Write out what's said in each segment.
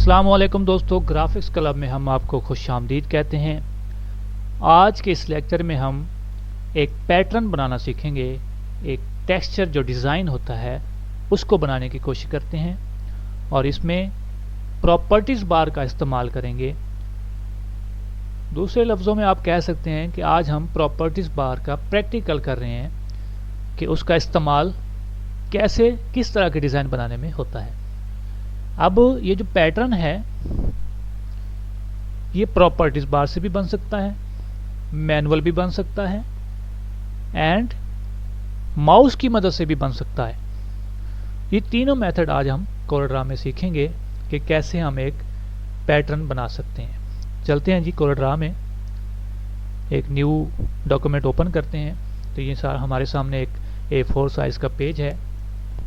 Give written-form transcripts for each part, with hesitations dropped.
अस्सलामुअलैकुम दोस्तों, graphics club में हम आपको खुशामदीद कहते हैं। आज के इस लेक्चर में हम एक पैटर्न बनाना सीखेंगे। एक टेक्सचर जो डिज़ाइन होता है उसको बनाने की कोशिश करते हैं और इसमें प्रॉपर्टीज़ बार का इस्तेमाल करेंगे। दूसरे लफ्ज़ों में आप कह सकते हैं कि आज हम प्रॉपर्टीज़ बार का प्रैक्टिकल कर रहे हैं कि उसका इस्तेमाल कैसे किस तरह के डिज़ाइन बनाने में होता है। अब ये जो पैटर्न है ये प्रॉपर्टीज बार से भी बन सकता है, मैनुअल भी बन सकता है एंड माउस की मदद से भी बन सकता है। ये तीनों मेथड आज हम कोरलड्रा में सीखेंगे कि कैसे हम एक पैटर्न बना सकते हैं। चलते हैं जी, कोरलड्रा में एक न्यू डॉक्यूमेंट ओपन करते हैं। तो ये हमारे सामने एक A4 साइज का पेज है।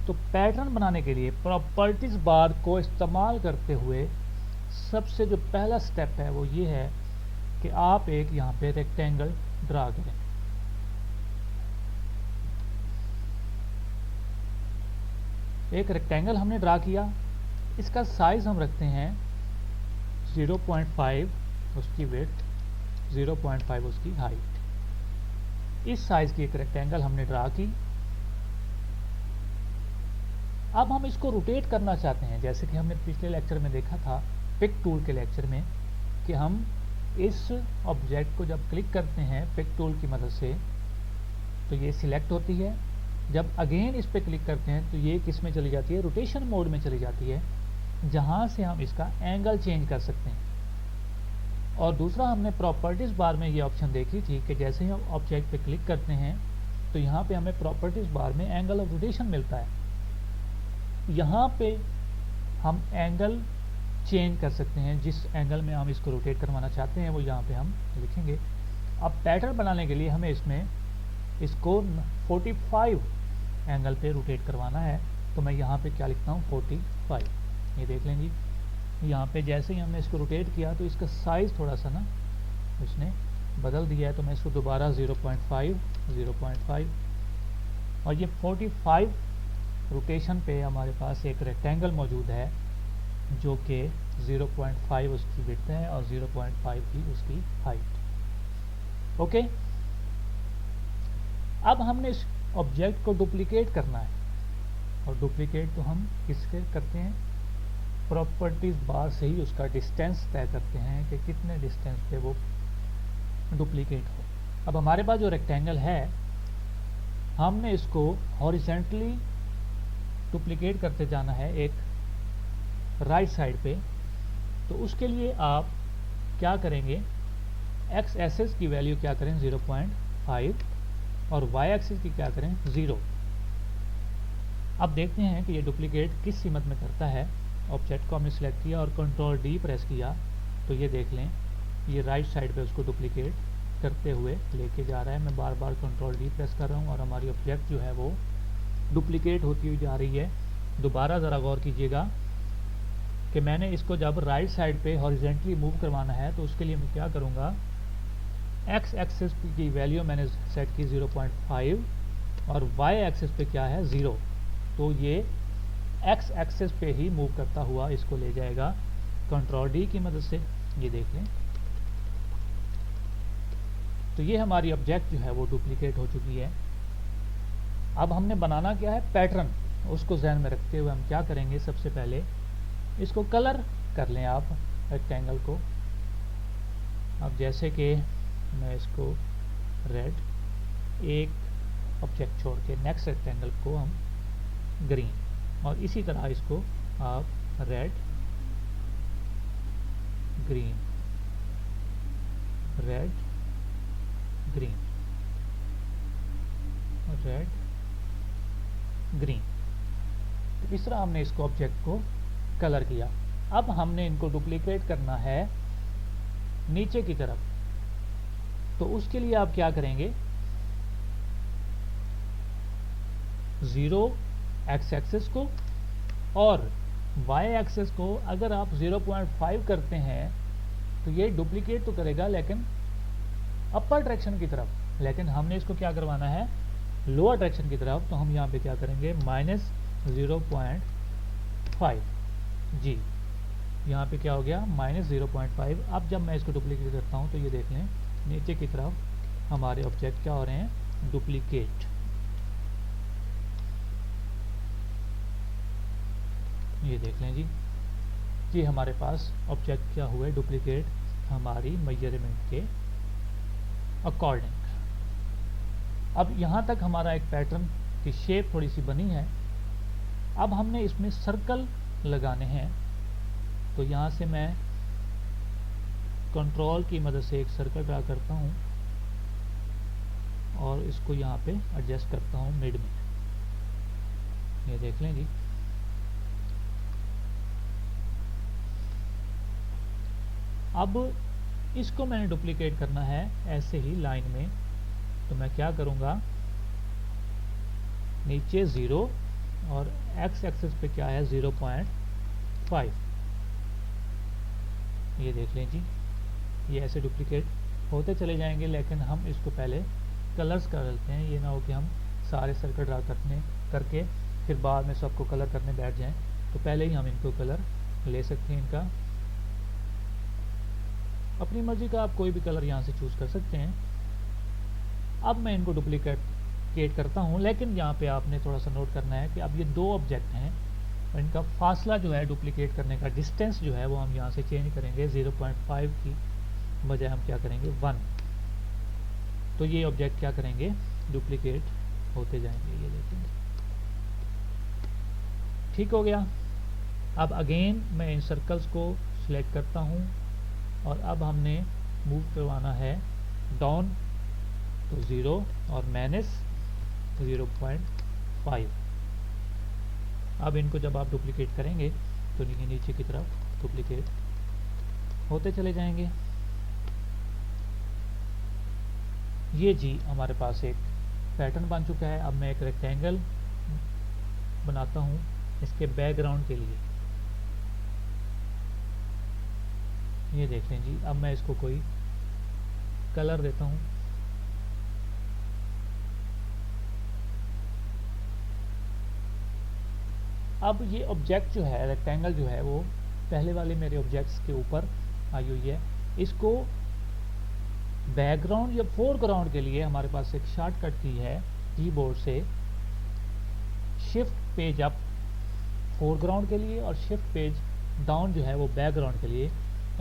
तो पैटर्न बनाने के लिए प्रॉपर्टीज बार को इस्तेमाल करते हुए सबसे जो पहला स्टेप है वो ये है कि आप एक यहाँ पे रेक्टेंगल ड्रा करें। एक रेक्टेंगल हमने ड्रा किया, इसका साइज हम रखते हैं 0.5 उसकी विड्थ, 0.5 उसकी हाइट। इस साइज की एक रेक्टेंगल हमने ड्रा की। अब हम इसको रोटेट करना चाहते हैं, जैसे कि हमने पिछले लेक्चर में देखा था पिक टूल के लेक्चर में कि हम इस ऑब्जेक्ट को जब क्लिक करते हैं पिक टूल की मदद से तो ये सिलेक्ट होती है। जब अगेन इस पे क्लिक करते हैं तो ये किस में चली जाती है, रोटेशन मोड में चली जाती है, जहां से हम इसका एंगल चेंज कर सकते हैं। और दूसरा हमने प्रॉपर्टीज बार में ये ऑप्शन देखी थी कि जैसे ही हम ऑब्जेक्ट पे क्लिक करते हैं तो यहाँ पे हमें प्रॉपर्टीज बार में एंगल ऑफ रोटेशन मिलता है। यहाँ पे हम एंगल चेंज कर सकते हैं, जिस एंगल में हम इसको रोटेट करवाना चाहते हैं वो यहाँ पे हम लिखेंगे। अब पैटर्न बनाने के लिए हमें इसमें इसको 45 एंगल पे रोटेट करवाना है। तो मैं यहाँ पे क्या लिखता हूँ 45। ये देख लेंगे यहाँ पे जैसे ही हमने इसको रोटेट किया तो इसका साइज थोड़ा सा ना इसने बदल दिया है। तो मैं इसको दोबारा 0.5 और ये 45 रोटेशन पे हमारे पास एक रेक्टेंगल मौजूद है जो कि 0.5 उसकी विड्थ है और 0.5 की उसकी हाइट। ओके, अब हमने इस ऑब्जेक्ट को डुप्लीकेट करना है और डुप्लीकेट तो हम किससे करते हैं, प्रॉपर्टीज बार से ही उसका डिस्टेंस तय करते हैं कि कितने डिस्टेंस पे वो डुप्लीकेट हो। अब हमारे पास जो रेक्टेंगल है हमने इसको हॉरिजॉन्टली डुप्लीकेट करते जाना है एक राइट साइड पे। तो उसके लिए आप क्या करेंगे, एक्स एक्सिस की वैल्यू क्या करें 0.5 और वाई एक्सिस की क्या करें 0। अब देखते हैं कि ये डुप्लीकेट किस सीमत में करता है। ऑब्जेक्ट को हमने सिलेक्ट किया और कंट्रोल डी प्रेस किया तो ये देख लें ये राइट साइड पे उसको डुप्लीकेट करते हुए लेके जा रहा है। मैं बार बार कंट्रोल डी प्रेस कर रहा हूँ और हमारी ऑब्जेक्ट जो है वो डुप्लीकेट होती हुई जा रही है। दोबारा ज़रा गौर कीजिएगा कि मैंने इसको जब राइट साइड पे हॉरिजॉन्टली मूव करवाना है तो उसके लिए मैं क्या करूँगा, एक्स एक्सिस की वैल्यू मैंने सेट की 0.5 और वाई एक्सिस पे क्या है 0। तो ये एक्स एक्सिस पे ही मूव करता हुआ इसको ले जाएगा कंट्रोल डी की मदद से। ये देख लें तो ये हमारी ऑब्जेक्ट जो है वो डुप्लीकेट हो चुकी है। अब हमने बनाना क्या है पैटर्न, उसको ध्यान में रखते हुए हम क्या करेंगे, सबसे पहले इसको कलर कर लें आप रेक्टेंगल को। अब जैसे कि मैं इसको रेड, एक ऑब्जेक्ट छोड़ के नेक्स्ट रेक्टेंगल को हम ग्रीन, और इसी तरह इसको आप red green red green red green. तो इस तरह हमने इसको ऑब्जेक्ट को कलर किया। अब हमने इनको डुप्लीकेट करना है नीचे की तरफ। तो उसके लिए आप क्या करेंगे, 0 एक्स एक्सिस को और वाई एक्सिस को अगर आप 0.5 करते हैं तो ये डुप्लीकेट तो करेगा लेकिन अपर डायरेक्शन की तरफ, लेकिन हमने इसको क्या करवाना है लोअर डायरेक्शन की तरफ। तो हम यहाँ पे क्या करेंगे -0.5 जी। यहाँ पे क्या हो गया -0.5। अब जब मैं इसको डुप्लीकेट करता हूँ तो ये देख लें नीचे की तरफ हमारे ऑब्जेक्ट क्या हो रहे हैं, डुप्लीकेट। ये देख लें जी कि हमारे पास ऑब्जेक्ट क्या हुए, डुप्लीकेट हमारी मेजरमेंट के अकॉर्डिंग। अब यहाँ तक हमारा एक पैटर्न की शेप थोड़ी सी बनी है। अब हमने इसमें सर्कल लगाने हैं, तो यहाँ से मैं कंट्रोल की मदद से एक सर्कल ड्रा करता हूँ और इसको यहाँ पे एडजस्ट करता हूँ मिड में। ये देख लें जी। अब इसको मैंने डुप्लीकेट करना है ऐसे ही लाइन में, तो मैं क्या करूँगा, नीचे 0 और x एक्सिस पे क्या है 0.5। ये देख लें जी, ये ऐसे डुप्लीकेट होते चले जाएंगे, लेकिन हम इसको पहले कलर्स कर लेते हैं। ये ना हो कि हम सारे सर्कल ड्रा करके फिर बाद में सबको कलर करने बैठ जाएं, तो पहले ही हम इनको कलर ले सकते हैं। इनका अपनी मर्जी का आप कोई भी कलर यहाँ से चूज़ कर सकते हैं। अब मैं इनको डुप्लीकेट करता हूँ, लेकिन यहाँ पे आपने थोड़ा सा नोट करना है कि अब ये दो ऑब्जेक्ट हैं और इनका फासला जो है डुप्लीकेट करने का डिस्टेंस जो है वो हम यहाँ से चेंज करेंगे। 0.5 की बजाय हम क्या करेंगे 1। तो ये ऑब्जेक्ट क्या करेंगे, डुप्लीकेट होते जाएंगे। ये देखेंगे, ठीक हो गया। अब अगेन मैं इन सर्कल्स को सिलेक्ट करता हूँ और अब हमने मूव करवाना है डाउन तो 0 और -0.5। अब इनको जब आप डुप्लीकेट करेंगे तो नीचे की तरफ डुप्लीकेट होते चले जाएंगे। ये जी हमारे पास एक पैटर्न बन चुका है। अब मैं एक रेक्टेंगल बनाता हूँ इसके बैकग्राउंड के लिए। ये देख लें जी, अब मैं इसको कोई कलर देता हूँ। अब ये ऑब्जेक्ट जो है, रेक्टेंगल जो है, वो पहले वाले मेरे ऑब्जेक्ट्स के ऊपर आई हुई है। इसको बैकग्राउंड या फोरग्राउंड के लिए हमारे पास एक शॉर्टकट की है कीबोर्ड से, शिफ्ट पेज अप फोरग्राउंड के लिए और शिफ्ट पेज डाउन जो है वो बैकग्राउंड के लिए।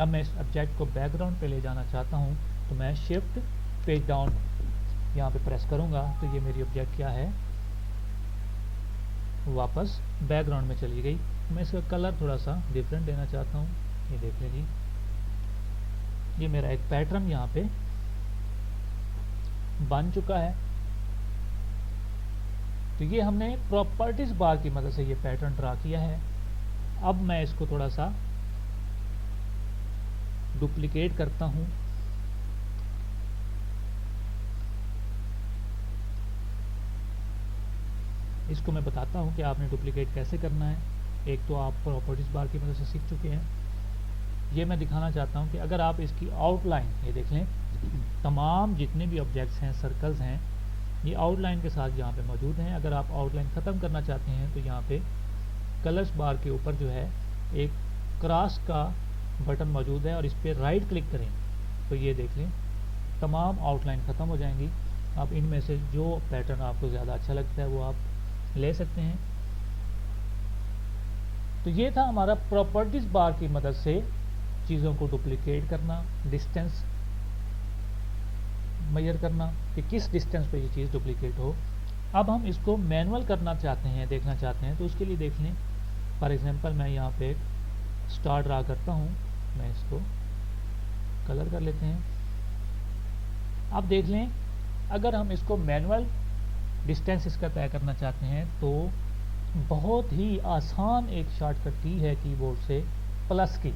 अब मैं इस ऑब्जेक्ट को बैकग्राउंड पे ले जाना चाहता हूँ तो मैं शिफ्ट पेज डाउन यहाँ पे प्रेस करूँगा तो ये मेरी ऑब्जेक्ट क्या है, वापस बैकग्राउंड में चली गई। मैं इसका कलर थोड़ा सा डिफरेंट देना चाहता हूँ। ये देख लीजिए, ये मेरा एक पैटर्न यहाँ पे बन चुका है। तो ये हमने प्रॉपर्टीज बार की मदद से ये पैटर्न ड्रा किया है। अब मैं इसको थोड़ा सा डुप्लीकेट करता हूँ। इसको मैं बताता हूँ कि आपने डुप्लीकेट कैसे करना है। एक तो आप प्रॉपर्टीज बार की मदद से सीख चुके हैं। ये मैं दिखाना चाहता हूँ कि अगर आप इसकी आउटलाइन, ये देख लें, तमाम जितने भी ऑब्जेक्ट्स हैं, सर्कल्स हैं, ये आउटलाइन के साथ यहाँ पे मौजूद हैं। अगर आप आउटलाइन ख़त्म करना चाहते हैं तो यहाँ पे कलर्स बार के ऊपर जो है एक क्रॉस का बटन मौजूद है और इस पर राइट क्लिक करें तो ये देख लें तमाम आउटलाइन ख़त्म हो जाएंगी। आप इनमें से जो पैटर्न आपको ज़्यादा अच्छा लगता है वो आप ले सकते हैं। तो ये था हमारा प्रॉपर्टीज बार की मदद से चीज़ों को डुप्लीकेट करना, डिस्टेंस मेजर करना कि किस डिस्टेंस पे ये चीज़ डुप्लीकेट हो। अब हम इसको मैनुअल करना चाहते हैं, देखना चाहते हैं, तो उसके लिए देख लें। फॉर एग्जांपल मैं यहाँ पे एक स्टार ड्रा करता हूँ, मैं इसको कलर कर लेते हैं। अब देख लें, अगर हम इसको मैनुअल डिस्टेंस इसका तय करना चाहते हैं तो बहुत ही आसान एक शॉर्टकट की है कीबोर्ड से, प्लस की।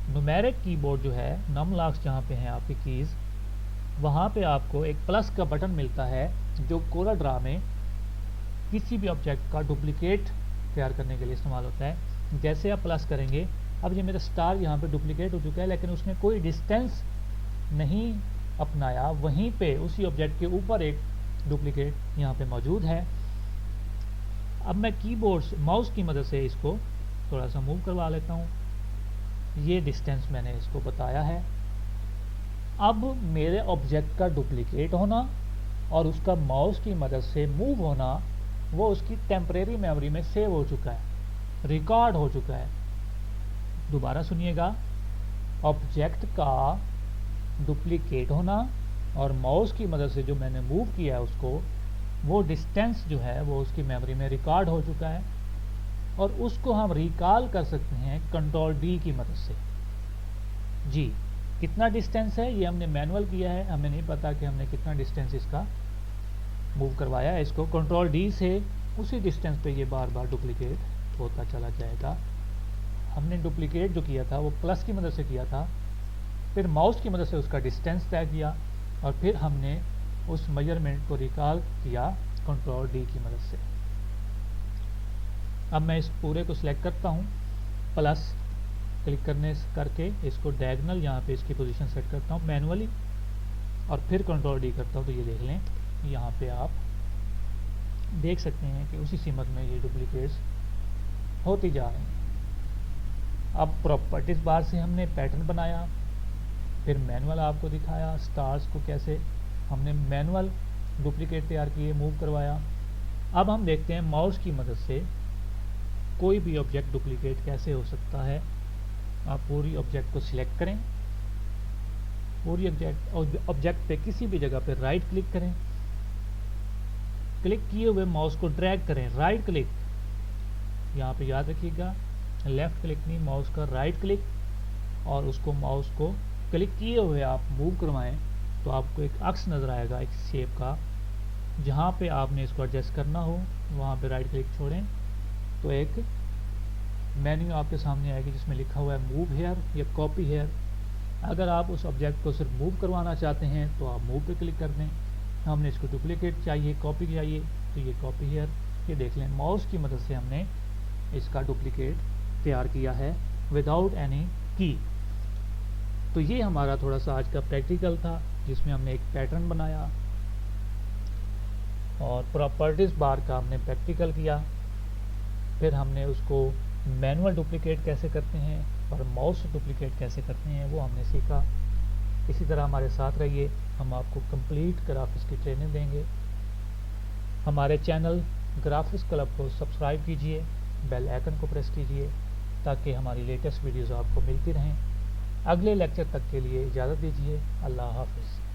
न्यूमेरिक कीबोर्ड जो है, नमलॉक्स जहाँ पे हैं आपकी कीज़, वहाँ पे आपको एक प्लस का बटन मिलता है जो कोरल ड्रा में किसी भी ऑब्जेक्ट का डुप्लीकेट तैयार करने के लिए इस्तेमाल होता है। जैसे आप प्लस करेंगे, अब ये मेरा स्टार यहाँ पे डुप्लीकेट हो चुका है लेकिन उसने कोई डिस्टेंस नहीं अपनाया, वहीं पे उसी ऑब्जेक्ट के ऊपर एक डुप्लीकेट यहाँ पे मौजूद है। अब मैं कीबोर्ड माउस की मदद से इसको थोड़ा सा मूव करवा लेता हूँ। ये डिस्टेंस मैंने इसको बताया है। अब मेरे ऑब्जेक्ट का डुप्लीकेट होना और उसका माउस की मदद से मूव होना, वो उसकी टेम्परेरी मेमोरी में सेव हो चुका है, रिकॉर्ड हो चुका है। दोबारा सुनिएगा, ऑब्जेक्ट का डुप्लीकेट होना और माउस की मदद से जो मैंने मूव किया है उसको, वो डिस्टेंस जो है वो उसकी मेमोरी में रिकॉर्ड हो चुका है और उसको हम रिकॉल कर सकते हैं कंट्रोल डी की मदद से। जी, कितना डिस्टेंस है ये हमने मैनुअल किया है, हमें नहीं पता कि हमने कितना डिस्टेंस इसका मूव करवाया है। इसको कंट्रोल डी से उसी डिस्टेंस पे ये बार बार डुप्लीकेट होता चला जाएगा। हमने डुप्लीकेट जो किया था वो प्लस की मदद से किया था, फिर माउस की मदद से उसका डिस्टेंस तय किया और फिर हमने उस मेजरमेंट को रिकॉल किया कंट्रोल डी की मदद से। अब मैं इस पूरे को सिलेक्ट करता हूँ, प्लस क्लिक करके इसको डायगोनल यहाँ पे इसकी पोजीशन सेट करता हूँ मैनुअली और फिर कंट्रोल डी करता हूँ। तो ये देख लें, यहाँ पे आप देख सकते हैं कि उसी सीमत में ये डुप्लीकेट्स होती जा रही हैं। अब प्रॉपर्टीज बार से हमने पैटर्न बनाया, फिर मैनुअल आपको दिखाया स्टार्स को कैसे हमने मैनुअल डुप्लीकेट तैयार किए, मूव करवाया। अब हम देखते हैं माउस की मदद से कोई भी ऑब्जेक्ट डुप्लीकेट कैसे हो सकता है। आप पूरी ऑब्जेक्ट को सिलेक्ट करें, पूरी ऑब्जेक्ट पे किसी भी जगह पे राइट क्लिक करें, क्लिक किए हुए माउस को ड्रैग करें, राइट क्लिक, यहाँ पे याद रखिएगा लेफ्ट क्लिक नहीं, माउस का राइट क्लिक, और उसको माउस को क्लिक किए हुए आप मूव करवाएं तो आपको एक अक्स नज़र आएगा एक शेप का। जहाँ पे आपने इसको एडजस्ट करना हो वहाँ पे राइट क्लिक छोड़ें तो एक मेन्यू आपके सामने आएगी जिसमें लिखा हुआ है मूव हेयर या कॉपी हेयर। अगर आप उस ऑब्जेक्ट को सिर्फ मूव करवाना चाहते हैं तो आप मूव पे क्लिक कर दें। हमने इसको डुप्लीकेट चाहिए, कॉपी चाहिए, तो ये कॉपी हेयर। ये देख लें, माउस की मदद से हमने इसका डुप्लीकेट तैयार किया है विदाउट एनी की। तो ये हमारा थोड़ा सा आज का प्रैक्टिकल था जिसमें हमने एक पैटर्न बनाया और प्रॉपर्टीज बार का हमने प्रैक्टिकल किया। फिर हमने उसको मैनुअल डुप्लीकेट कैसे करते हैं और माउस डुप्लीकेट कैसे करते हैं वो हमने सीखा। इसी तरह हमारे साथ रहिए, हम आपको कंप्लीट ग्राफिक्स की ट्रेनिंग देंगे। हमारे चैनल ग्राफिक्स क्लब को सब्सक्राइब कीजिए, बेल आइकन को प्रेस कीजिए ताकि हमारी लेटेस्ट वीडियोज़ आपको मिलती रहें। अगले लेक्चर तक के लिए इजाज़त दीजिए। अल्लाह हाफ़िज़।